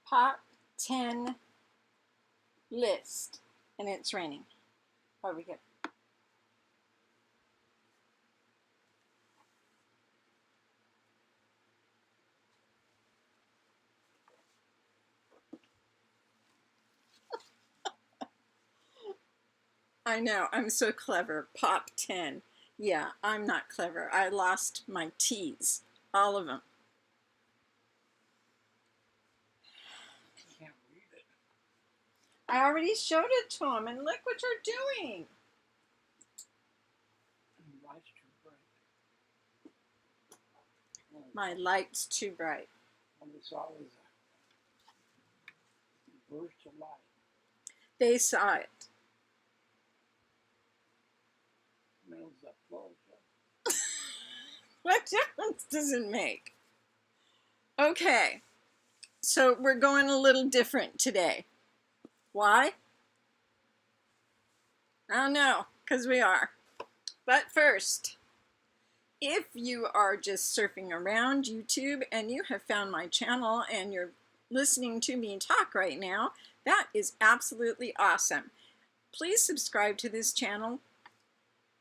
Top 10 list, and it's raining. Are we good? I know, I'm so clever. Pop 10. Yeah, I'm not clever. I lost my T's, all of them. I can't read it. I already showed it to him, and look what you're doing. And the light's too bright. My light's too bright. All they saw was a burst of light. They saw it. Middle's up close. What difference does it make? Okay, so we're going a little different today. Why? I don't know, because we are. But first, if you are just surfing around YouTube and you have found my channel and you're listening to me talk right now, that is absolutely awesome. Please subscribe to this channel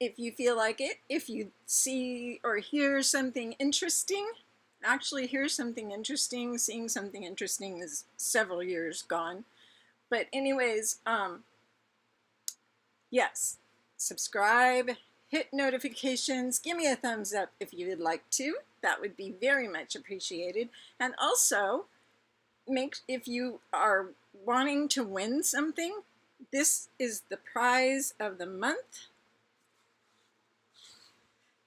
if you feel like it. If you see or hear something interesting, actually hear something interesting, seeing something interesting is several years gone. But anyways, yes, subscribe, hit notifications, give me a thumbs up if you would like to. That would be very much appreciated. And also, if you are wanting to win something, this is the prize of the month.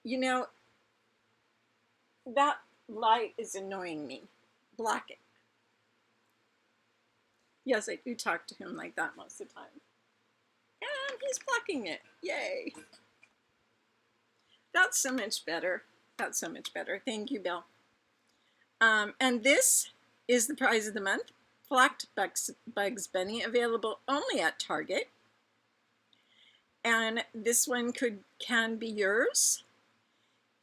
You know, that light is annoying me. Block it. Yes, I do talk to him like that most of the time. And he's blocking it. Yay. That's so much better. That's so much better. Thank you, Bill. And this is the prize of the month. Flocked Bugs Bunny, available only at Target. And this one can be yours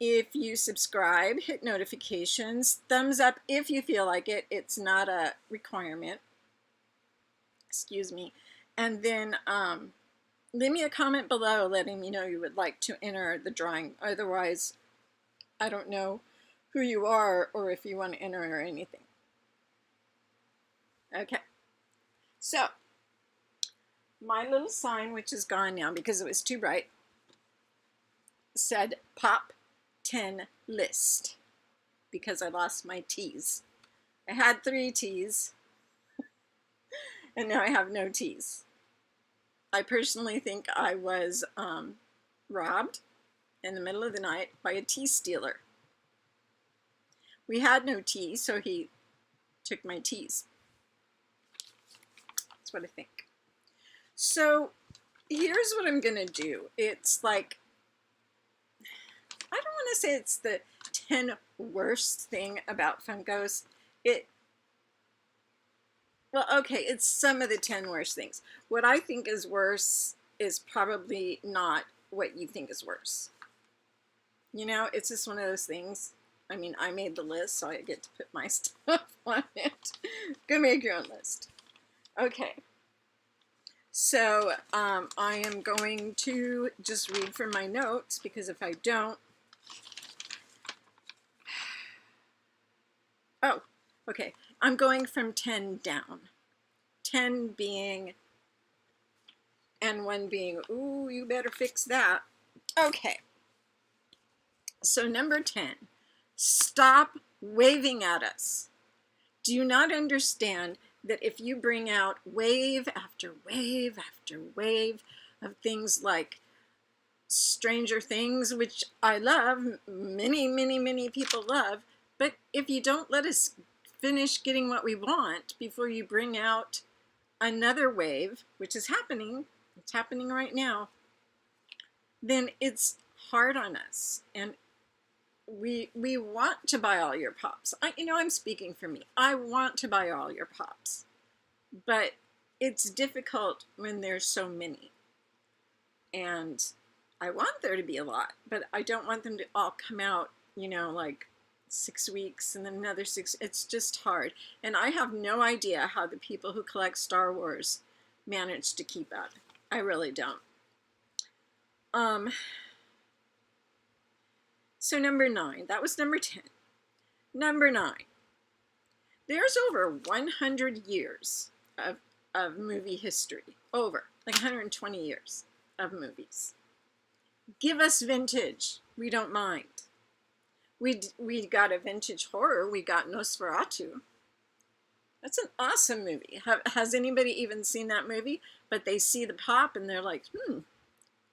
if you subscribe, hit notifications, thumbs up if you feel like it. It's not a requirement. Excuse me. And then leave me a comment below letting me know you would like to enter the drawing. Otherwise, I don't know who you are or if you want to enter or anything. Okay. So, my little sign, which is gone now because it was too bright, said Pop 10 list because I lost my T's. I had 3 T's and now I have no T's. I personally think I was robbed in the middle of the night by a tea stealer. We had no tea, so he took my teas. That's what I think. So here's what I'm gonna do. It's like, I don't want to say it's the 10 worst thing about Funkos. Well, okay, it's some of the 10 worst things. What I think is worse is probably not what you think is worse. You know, it's just one of those things. I mean, I made the list, so I get to put my stuff on it. Go make your own list. Okay. So, I am going to just read from my notes, because if I don't... Oh, okay. I'm going from 10 down. 10 being, and 1 being, ooh, you better fix that. Okay. So number 10, stop waving at us. Do you not understand that if you bring out wave after wave after wave of things like Stranger Things, which I love, many people love, but if you don't let us finish getting what we want before you bring out another wave, which is happening, it's happening right now, then it's hard on us. And we want to buy all your pops. I'm speaking for me. I want to buy all your pops, but it's difficult when there's so many. And I want there to be a lot, but I don't want them to all come out, like 6 weeks and then another 6. It's just hard. And I have no idea how the people who collect Star Wars manage to keep up. I really don't. So number 9, that was number 10. Number 9, there's over 100 years of movie history. Over, like 120 years of movies. Give us vintage. We don't mind. We got a vintage horror. We got Nosferatu. That's an awesome movie. Has anybody even seen that movie? But they see the pop and they're like,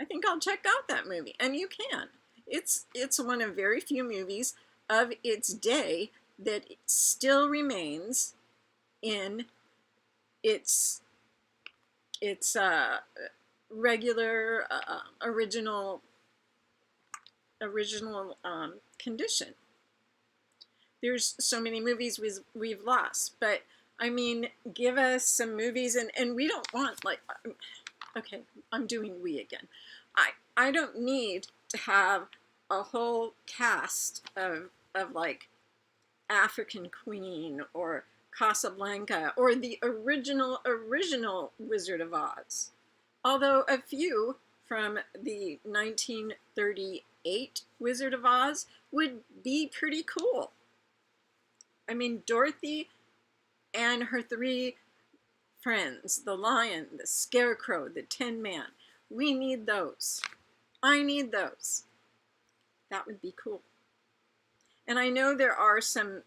I think I'll check out that movie. And you can. It's one of very few movies of its day that still remains in its regular original condition. There's so many movies we've lost, but I mean, give us some movies, and we don't want, like, okay, I'm doing we again. I don't need to have a whole cast of like African Queen or Casablanca or the original Wizard of Oz. Although a few from the 1938 Wizard of Oz would be pretty cool. I mean, Dorothy and her 3 friends, the lion, the scarecrow, the Tin Man. We need those. I need those. That would be cool. And I know there are some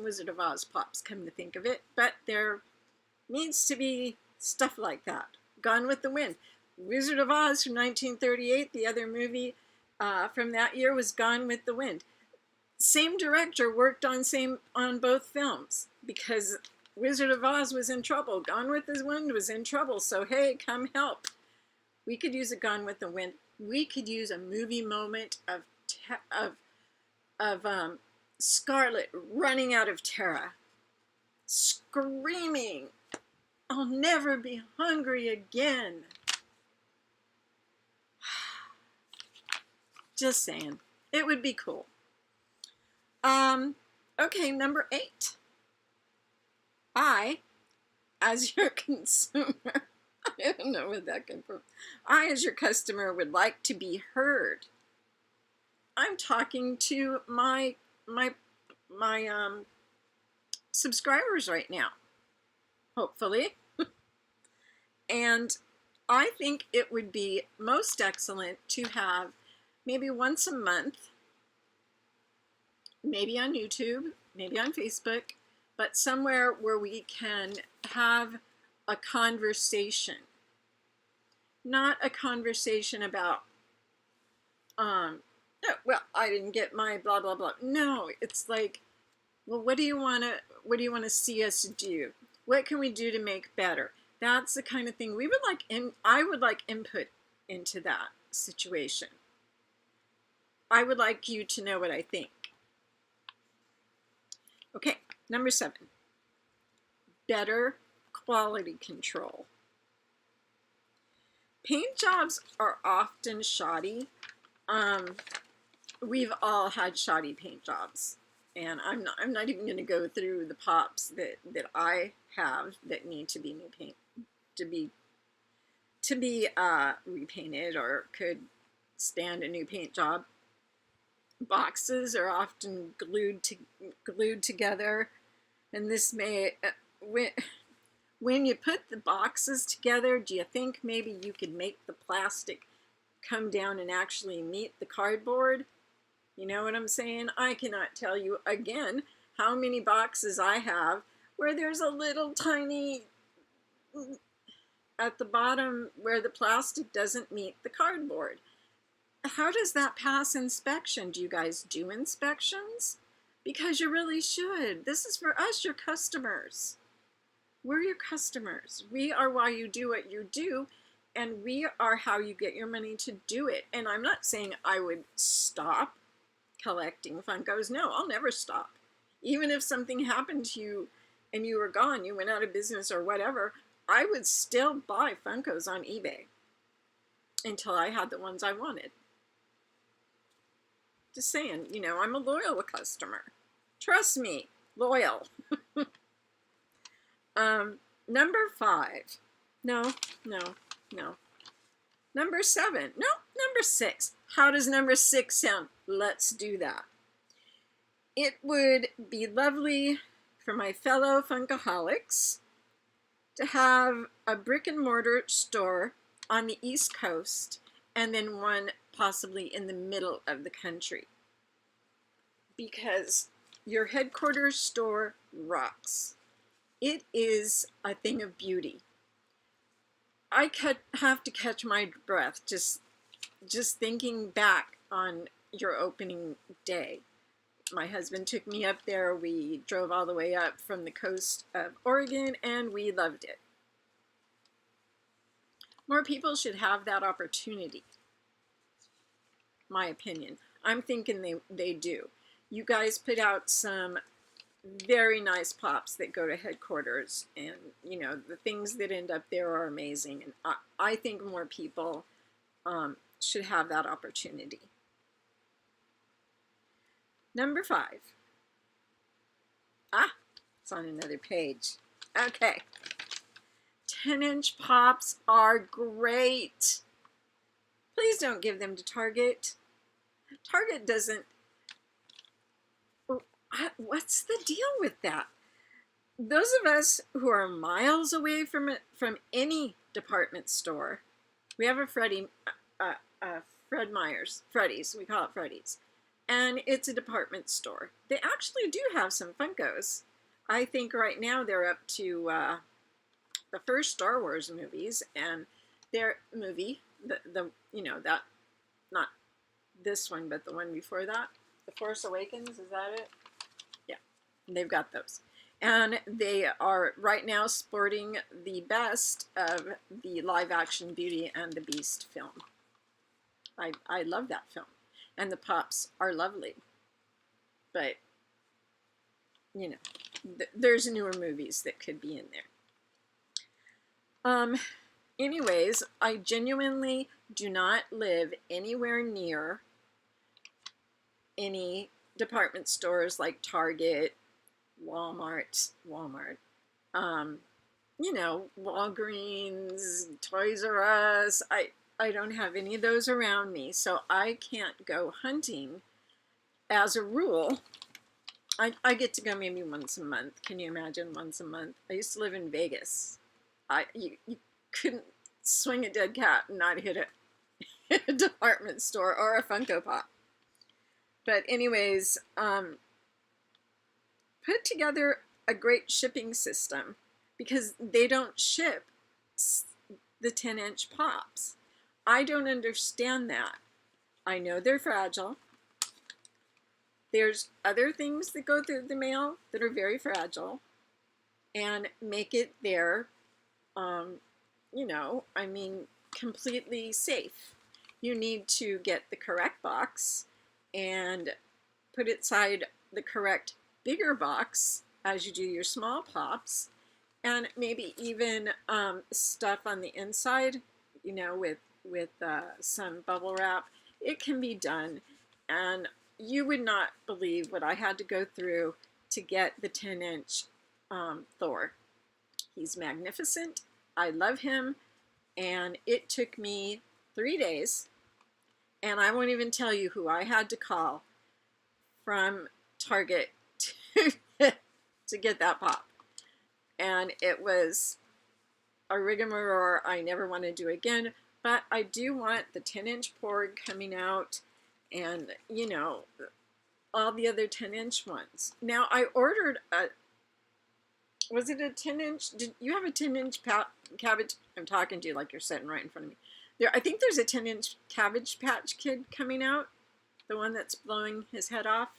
Wizard of Oz pops, come to think of it, but there needs to be stuff like that. Gone with the Wind. Wizard of Oz from 1938, the other movie from that year was Gone with the Wind. Same director worked on both films because Wizard of Oz was in trouble. Gone with the Wind was in trouble, so hey, come help. We could use a Gone with the Wind. We could use a movie moment of Scarlet running out of Terra, screaming, "I'll never be hungry again." Just saying, it would be cool. Okay, number 8. I, as your consumer, I don't know where that came from. I, as your customer, would like to be heard. I'm talking to my subscribers right now, hopefully. And I think it would be most excellent to have maybe once a month, maybe on YouTube, maybe on Facebook, but somewhere where we can have a conversation. Not a conversation about, oh, well, I didn't get my blah, blah, blah. No, it's like, well, what do you want to see us do? What can we do to make better? That's the kind of thing we would like, and I would like input into that situation. I would like you to know what I think. Okay, number 7. Better quality control. Paint jobs are often shoddy. We've all had shoddy paint jobs, and I'm not even going to go through the pops that I have that need to be new paint to be repainted or could stand a new paint job. Boxes are often glued together, and this may when you put the boxes together, do you think maybe you could make the plastic come down and actually meet the cardboard? You know what I'm saying? I cannot tell you again how many boxes I have where there's a little tiny at the bottom where the plastic doesn't meet the cardboard. How does that pass inspection? Do you guys do inspections? Because you really should. This is for us, your customers. We're your customers. We are why you do what you do, and we are how you get your money to do it. And I'm not saying I would stop collecting Funkos. No, I'll never stop. Even if something happened to you and you were gone, you went out of business or whatever, I would still buy Funkos on eBay until I had the ones I wanted. Just saying, you know, I'm a loyal customer. Trust me, loyal. Number 5. No, no, no. Number 7. No, number 6. How does number 6 sound? Let's do that. It would be lovely for my fellow Funkaholics to have a brick and mortar store on the East Coast and then one possibly in the middle of the country, because your headquarters store rocks. It is a thing of beauty. I have to catch my breath just thinking back on your opening day. My husband took me up there. We drove all the way up from the coast of Oregon, and we loved it. More people should have that opportunity, my opinion. I'm thinking they do. You guys put out some very nice pops that go to headquarters, and you know, the things that end up there are amazing, and I think more people should have that opportunity. Number 5. It's on another page. Okay. 10-inch pops are great. Please don't give them to Target. Target doesn't. What's the deal with that? Those of us who are miles away from any department store, we have a Fred Meyer's, Freddy's, we call it Freddy's, and it's a department store. They actually do have some Funkos. I think right now they're up to the first Star Wars movies, and their movie, the you know, that, not this one, but the one before that, The Force Awakens, is that it? Yeah, they've got those. And they are right now sporting the best of the live-action Beauty and the Beast film. I love that film. And the pops are lovely. But, you know, there's newer movies that could be in there. Anyways, I genuinely do not live anywhere near any department stores like Target, Walmart, you know, Walgreens, Toys R Us. I don't have any of those around me, so I can't go hunting. As a rule, I get to go maybe once a month. Can you imagine, once a month? I used to live in Vegas. You couldn't swing a dead cat and not hit a department store or a Funko Pop. But anyways, put together a great shipping system, because they don't ship the 10-inch pops. I don't understand that. I know they're fragile. There's other things that go through the mail that are very fragile, and make it there, you know, I mean, completely safe. You need to get the correct box and put it inside the correct bigger box as you do your small pops, and maybe even stuff on the inside, you know, with some bubble wrap. It can be done, and you would not believe what I had to go through to get the 10-inch Thor. He's magnificent. I love him, and it took me 3 days, and I won't even tell you who I had to call from Target to get that pop. And it was a rigmarole I never want to do again, but I do want the 10-inch Porg coming out, and, you know, all the other 10-inch ones. Now, I ordered a, was it a 10-inch? Did you have a 10-inch Cabbage? I'm talking to you like you're sitting right in front of me. I think there's a 10-inch Cabbage Patch Kid coming out, the one that's blowing his head off.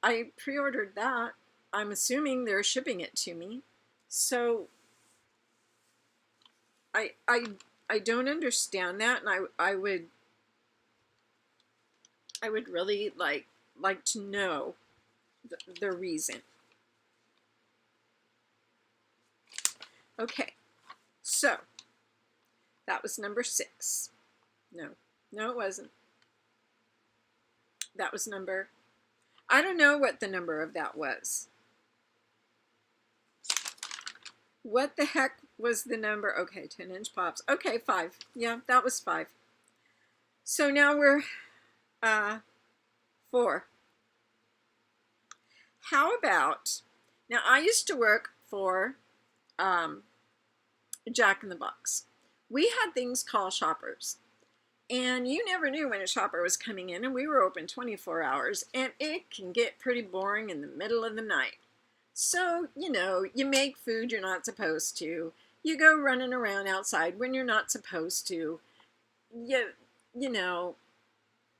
I pre-ordered that. I'm assuming they're shipping it to me. So I don't understand that, and I would really like to know the reason. Okay, so that was number 6. No, it wasn't. That was number, I don't know what the number of that was. What the heck was the number? Okay, 10-inch pops. Okay, 5. Yeah, that was 5. So now we're 4. How about, now I used to work for Jack in the Box. We had things called shoppers. And you never knew when a shopper was coming in, and we were open 24 hours, and it can get pretty boring in the middle of the night. So, you know, you make food you're not supposed to. You go running around outside when you're not supposed to. You know,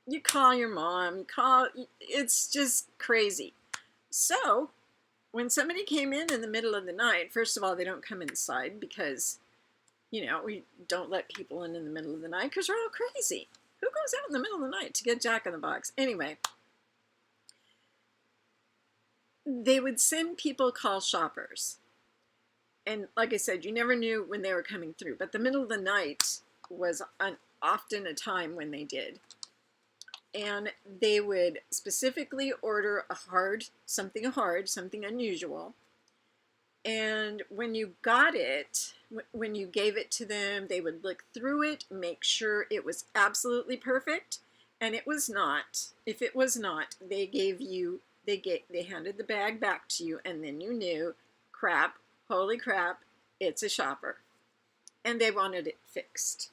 you call your mom, it's just crazy. So, when somebody came in the middle of the night, first of all, they don't come inside because, you know, we don't let people in the middle of the night because we're all crazy. Who goes out in the middle of the night to get Jack in the Box? Anyway, they would send people called shoppers. And like I said, you never knew when they were coming through. But the middle of the night was often a time when they did. And they would specifically order something hard, something unusual. And when you got it, when you gave it to them, they would look through it, make sure it was absolutely perfect. And it was not. If it was not, they handed the bag back to you, and then you knew, crap, holy crap, it's a shopper. And they wanted it fixed.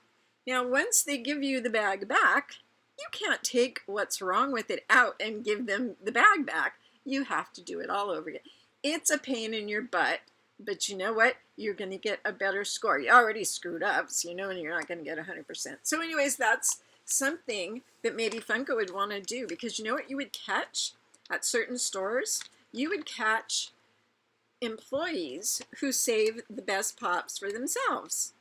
Now, once they give you the bag back, you can't take what's wrong with it out and give them the bag back. You have to do it all over again. It's a pain in your butt, but you know what? You're going to get a better score. You already screwed up, so you know you're not going to get 100%. So anyways, that's something that maybe Funko would want to do, because you know what you would catch at certain stores? You would catch employees who save the best pops for themselves.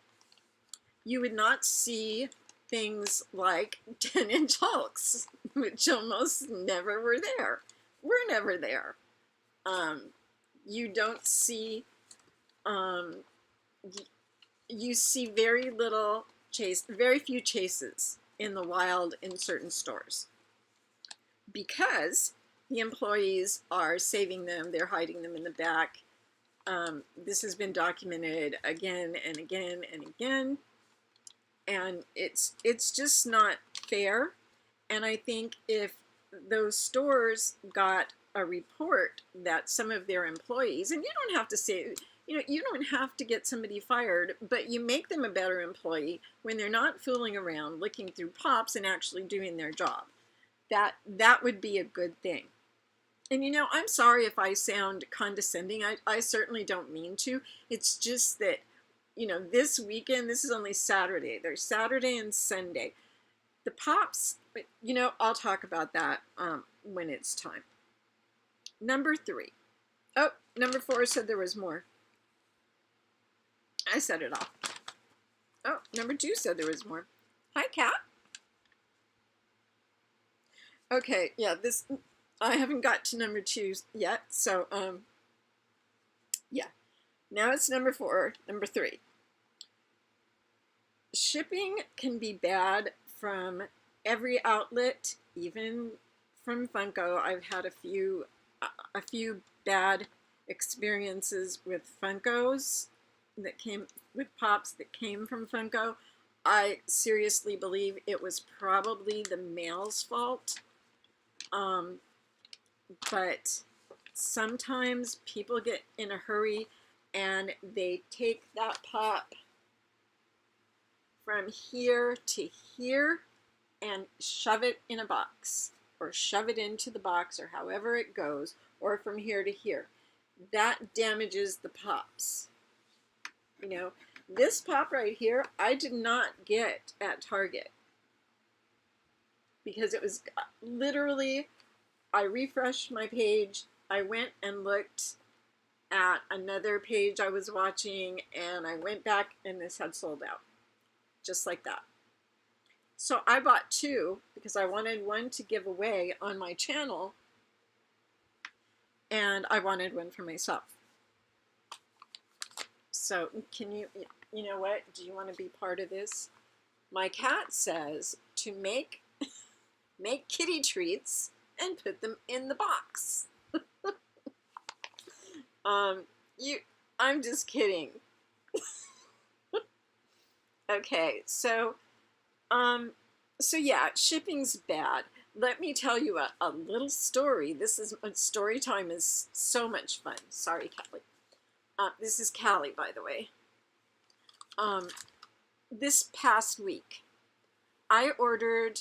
You would not see things like 10-inch Hulks, which almost never were there. We're never there. You don't see, you see very few chases in the wild in certain stores, because the employees are saving them, they're hiding them in the back. This has been documented again and again and again, and it's just not fair. And I think if those stores got a report that some of their employees, and you don't have to say, you know, you don't have to get somebody fired, but you make them a better employee when they're not fooling around looking through pops and actually doing their job. That would be a good thing. And you know, I'm sorry if I sound condescending. I certainly don't mean to. It's just that, you know, this weekend, this is only Saturday. There's Saturday and Sunday. The pops, you know, I'll talk about that when it's time. Number 3. Oh, number 4 said there was more. I said it off. Oh, number 2 said there was more. Hi, Cat. Okay, yeah, I haven't got to number 2 yet, so, yeah. Now it's number 4, number 3. Shipping can be bad from every outlet, even from Funko. I've had a few bad experiences with Funkos that came, with pops that came from Funko. I seriously believe it was probably the mail's fault. But sometimes people get in a hurry and they take that pop from here to here and shove it in a box, or shove it into the box, or however it goes, or from here to here. That damages the pops. You know, this pop right here, I did not get at Target, because it was literally, I refreshed my page, I went and looked at another page I was watching, and I went back and this had sold out. Just like that. So I bought 2 because I wanted one to give away on my channel, and I wanted one for myself. So can you know what? Do you want to be part of this? My cat says to make kitty treats and put them in the box. You, I'm just kidding. Okay, so yeah, shipping's bad. Let me tell you a little story. This is story time is so much fun. Sorry, Callie. This is Callie, by the way. This past week, I ordered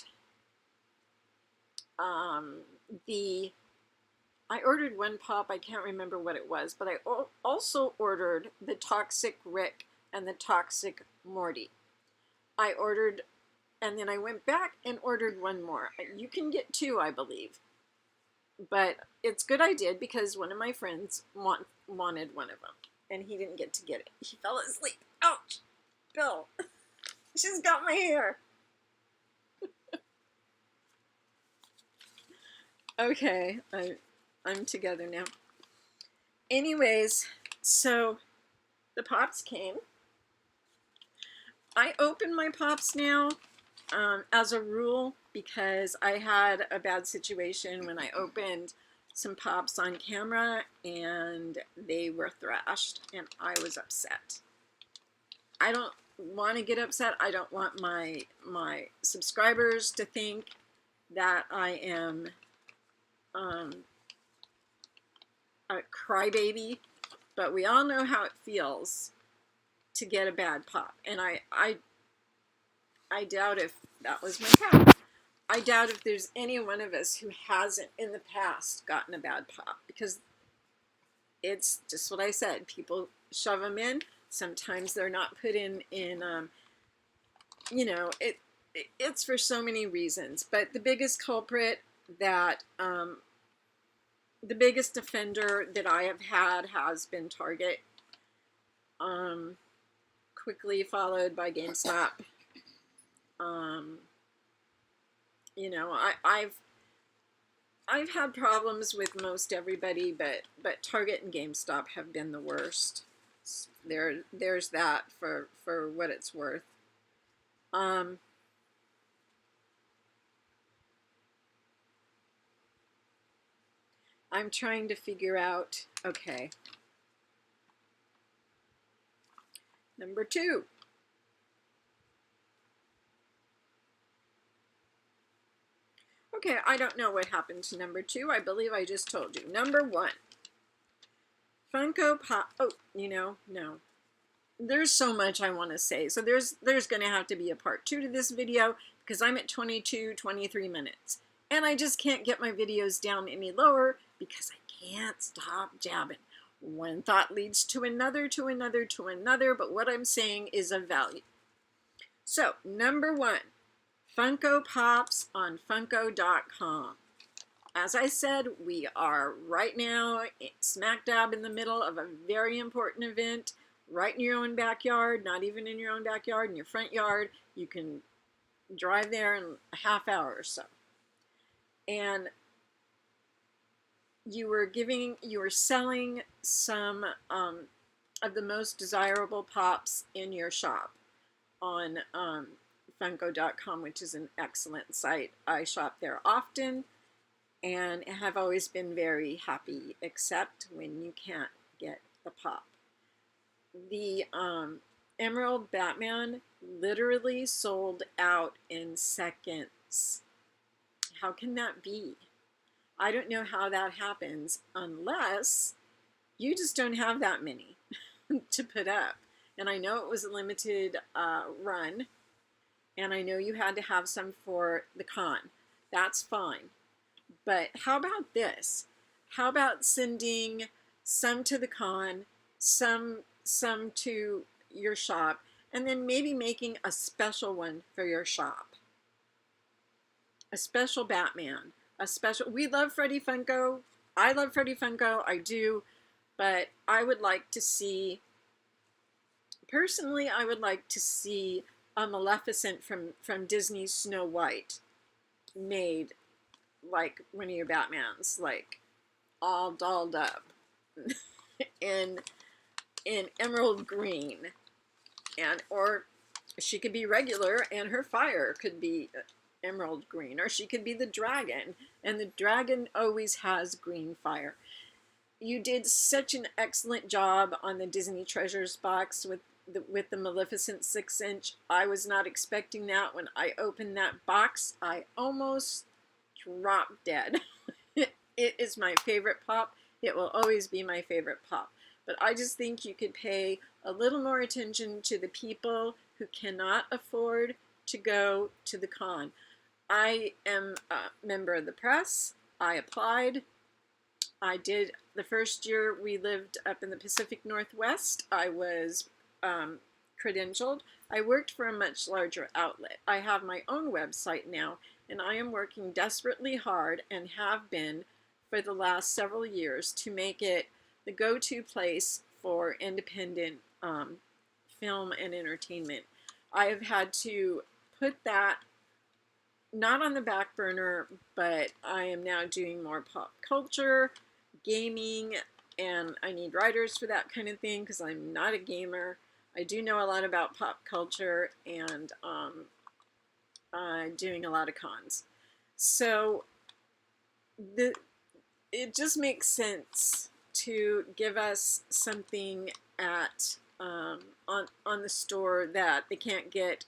I ordered one pop. I can't remember what it was, but I also ordered the Toxic Rick and the Toxic Morty. I ordered, and then I went back and ordered one more. You can get two, I believe. But it's good I did because one of my friends wanted one of them, and he didn't get to get it. He fell asleep. Ouch! Bill, she's got my hair. Okay, I'm together now. Anyways, so the pops came. I open my pops now as a rule because I had a bad situation when I opened some pops on camera and they were thrashed and I was upset. I don't want to get upset. I don't want my subscribers to think that I am a crybaby, but we all know how it feels to get a bad pop, and I doubt if that was my cat. I doubt if there's any one of us who hasn't in the past gotten a bad pop, because it's just what I said. People shove them in. Sometimes they're not put in you know, it's for so many reasons. But the biggest culprit that the biggest offender that I have had has been Target, quickly followed by GameStop. You know, I've had problems with most everybody, but Target and GameStop have been the worst. There's that for what it's worth. I'm trying to figure out, okay. Number 2. Okay, I don't know what happened to number 2. I believe I just told you. Number 1. Funko Pop. Oh, you know, no. There's so much I want to say. So there's going to have to be a part 2 to this video because I'm at 23 minutes. And I just can't get my videos down any lower because I can't stop jabbing. One thought leads to another, to another, to another, but what I'm saying is of value. So, number 1, Funko Pops on Funko.com. As I said, we are right now smack dab in the middle of a very important event, right in your own backyard, not even in your own backyard, in your front yard. You can drive there in a half hour or so. And you were selling some of the most desirable pops in your shop on Funko.com, which is an excellent site. I shop there often and have always been very happy, except when you can't get the pop. The Emerald Batman literally sold out in seconds. How can that be? I don't know how that happens unless you just don't have that many to put up. And I know it was a limited run, and I know you had to have some for the con. That's fine. But how about this? How about sending some to the con, some to your shop, and then maybe making a special one for your shop? A special Batman. We love Freddy Funko. I love Freddy Funko. I do. But I would like to see, personally, I would like to see a Maleficent from Disney's Snow White made like one of your Batmans, like all dolled up in emerald green, and or she could be regular and her fire could be emerald green, or she could be the dragon, and the dragon always has green fire. You did such an excellent job on the Disney Treasures box with the Maleficent 6-inch. I was not expecting that. When I opened that box, I almost dropped dead. It is my favorite pop. It will always be my favorite pop. But I just think you could pay a little more attention to the people who cannot afford to go to the con. I am a member of the press. I applied. I did the first year we lived up in the Pacific Northwest. I was credentialed. I worked for a much larger outlet. I have my own website now, and I am working desperately hard and have been for the last several years to make it the go-to place for independent film and entertainment. I have had to put that not on the back burner, but I am now doing more pop culture, gaming, and I need writers for that kind of thing because I'm not a gamer. I do know a lot about pop culture and doing a lot of cons. So it just makes sense to give us something at on the store that they can't get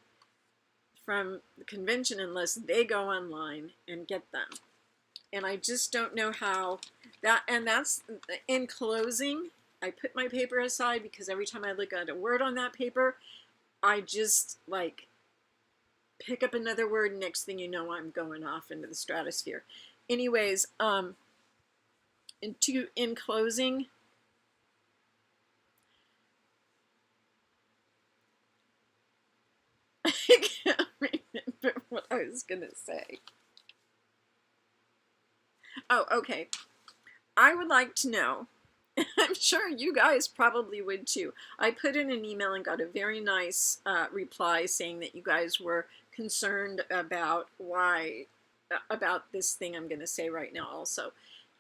from the convention unless they go online and get them. And I just don't know how that, and that's in closing. I put my paper aside because every time I look at a word on that paper, I just like pick up another word, and next thing you know, I'm going off into the stratosphere. Anyways, in closing, I can't remember what I was gonna say. Oh, okay. I would like to know, I'm sure you guys probably would too. I put in an email and got a very nice reply saying that you guys were concerned about about this thing I'm going to say right now also.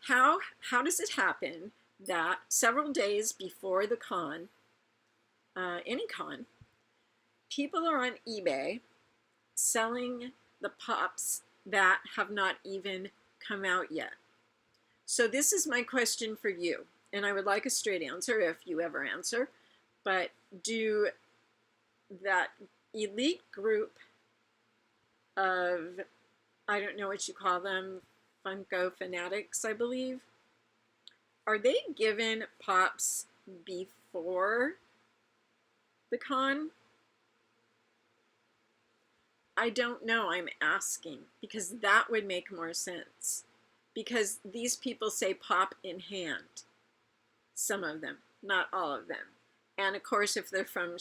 How does it happen that several days before the con, any con, people are on eBay selling the pops that have not even come out yet? So this is my question for you, and I would like a straight answer if you ever answer, but do that elite group of, I don't know what you call them, Funko fanatics, I believe, are they given pops before the con? I don't know, I'm asking, because that would make more sense. Because these people say pop in hand. Some of them, not all of them. And of course, if they're from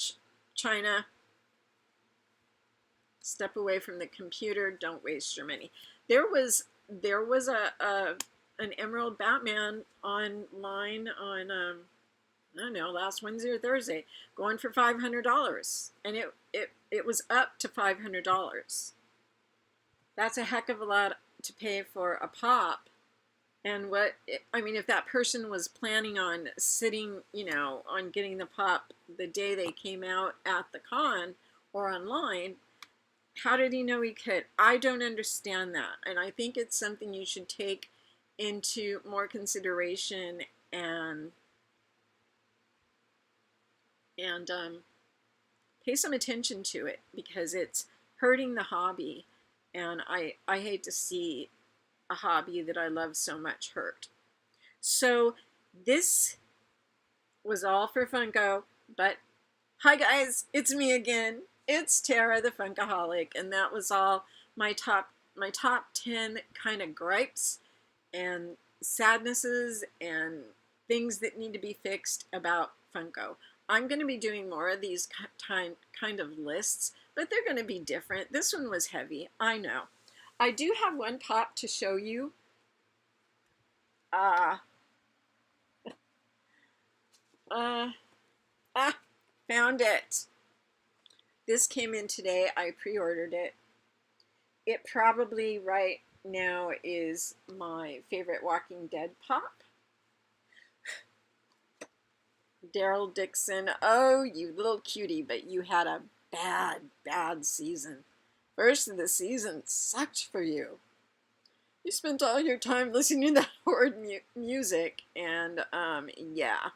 China, step away from the computer, don't waste your money. There was an Emerald Batman online on I don't know, last Wednesday or Thursday, going for $500, and it was up to $500. That's a heck of a lot to pay for a pop. And I mean, if that person was planning on sitting, on getting the pop the day they came out at the con or online, how did he know he could? I don't understand that. And I think it's something you should take into more consideration and pay some attention to it, because it's hurting the hobby. And I hate to see a hobby that I love so much hurt. So this was all for Funko, but hi guys, it's me again. It's Tara the Funkaholic, and that was all my top 10 kind of gripes and sadnesses and things that need to be fixed about Funko. I'm going to be doing more of these kind of lists, but they're going to be different. This one was heavy, I know. I do have one pop to show you. Found it. This came in today. I pre-ordered it. It probably right now is my favorite Walking Dead pop. Daryl Dixon. Oh, you little cutie, but you had a bad season. First of the season sucked for you. You spent all your time listening to that horrid music, and yeah.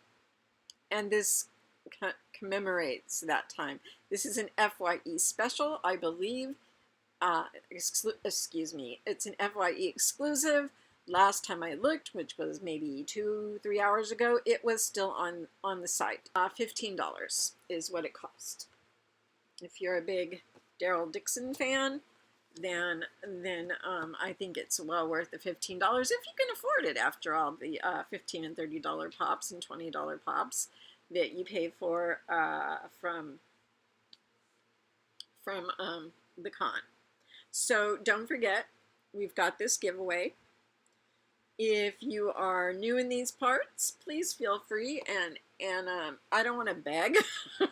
And this commemorates that time. This is an FYE special, I believe. Excuse me, it's an FYE exclusive. Last time I looked, which was maybe 2-3 hours ago, it was still on the site. $15 is what it cost. If you're a big Daryl Dixon fan, then I think it's well worth the $15 if you can afford it. After all, the $15 and $30 pops and $20 pops that you pay for from the con. So don't forget, we've got this giveaway. If you are new in these parts, please feel free, and I don't want to beg,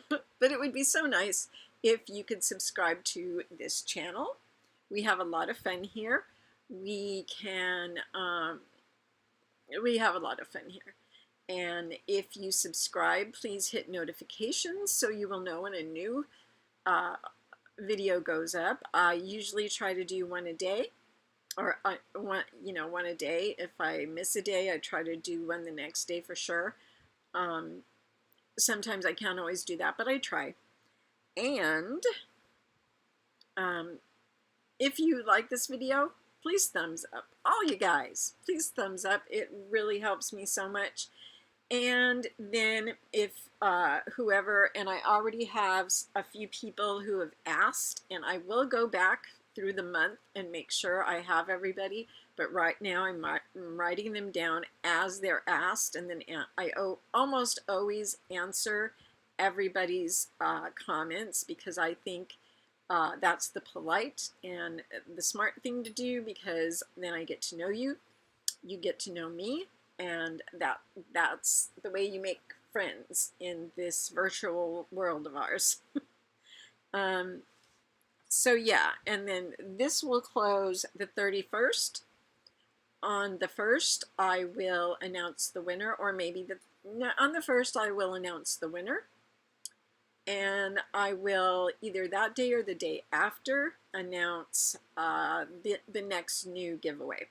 but it would be so nice if you could subscribe to this channel. We have a lot of fun here. We have a lot of fun here. And if you subscribe, please hit notifications so you will know when a new video goes up. I usually try to do one a day, or one a day. If I miss a day, I try to do one the next day for sure. Sometimes I can't always do that, but I try. And if you like this video, please thumbs up. All you guys, please thumbs up. It really helps me so much. And then if whoever, and I already have a few people who have asked, and I will go back through the month and make sure I have everybody, but right now I'm writing them down as they're asked, and then I almost always answer everybody's comments, because I think that's the polite and the smart thing to do, because then I get to know you, you get to know me, and that's the way you make friends in this virtual world of ours. So yeah, and then this will close the 31st. On the 1st, I will announce the winner, or maybe on the 1st I will announce the winner. And I will either that day or the day after announce the next new giveaway.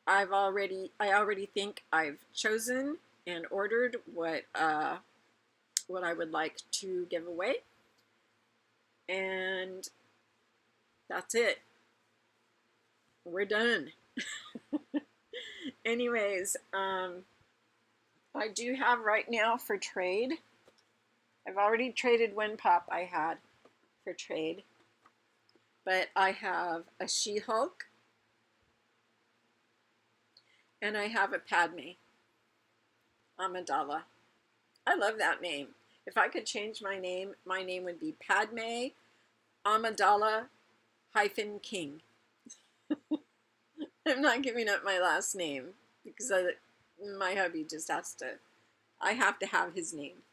I already think I've chosen and ordered what I would like to give away, and that's it. We're done. Anyways, I do have right now for trade. I've already traded one pop I had for trade, but I have a She-Hulk, and I have a Padme Amidala. I love that name. If I could change my name would be Padme Amidala King. I'm not giving up my last name, because my hubby just I have to have his name.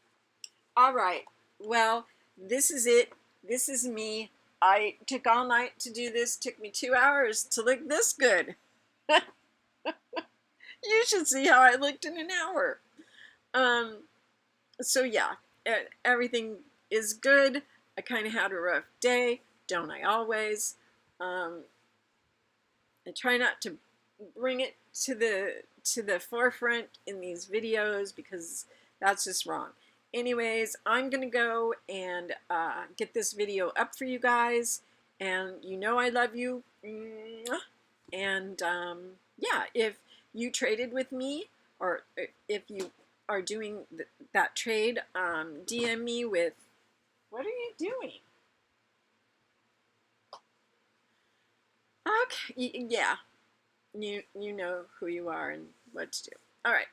All right, well, this is it. This is me. I took all night to do this. Took me 2 hours to look this good. You should see how I looked in an hour. So yeah, everything is good. I kind of had a rough day, don't I always? I try not to bring it to the forefront in these videos, because that's just wrong. Anyways, I'm gonna go and get this video up for you guys, and you know I love you. And yeah, if you traded with me, or if you are doing that trade, DM me with, what are you doing? Okay, yeah, you know who you are and what to do. All right.